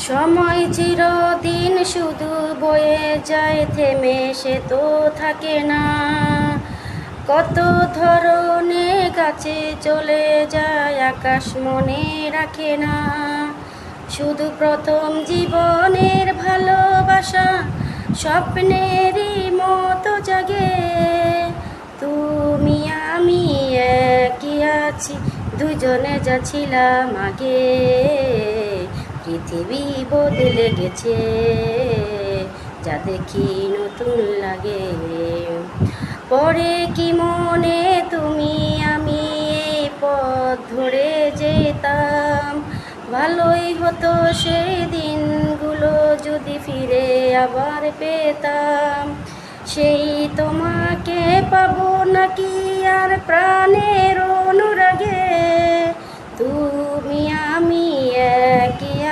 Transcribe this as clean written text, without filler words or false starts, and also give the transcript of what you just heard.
সময় চিরদিন শুধু বয়ে যায়, থেমে সে তো থাকে না। কত ধরনে কাছে চলে যায়, আকাশ মনে রাখে না। শুধু প্রথম জীবনের ভালোবাসা স্বপ্নেরই মতো জাগে। তুমি আমি একই আছি, দুজনে যা ছিলাম আগে। পৃথিবী বদলে গেছে, যা দেখি নতুন লাগে। পরে কি মনে তুমি আমি এই পথ ধরে যেতাম। ভালোই হতো সেই দিনগুলো যদি ফিরে আবার পেতাম। সেই তোমাকে পাবো নাকি আর প্রাণের অনুরাগে।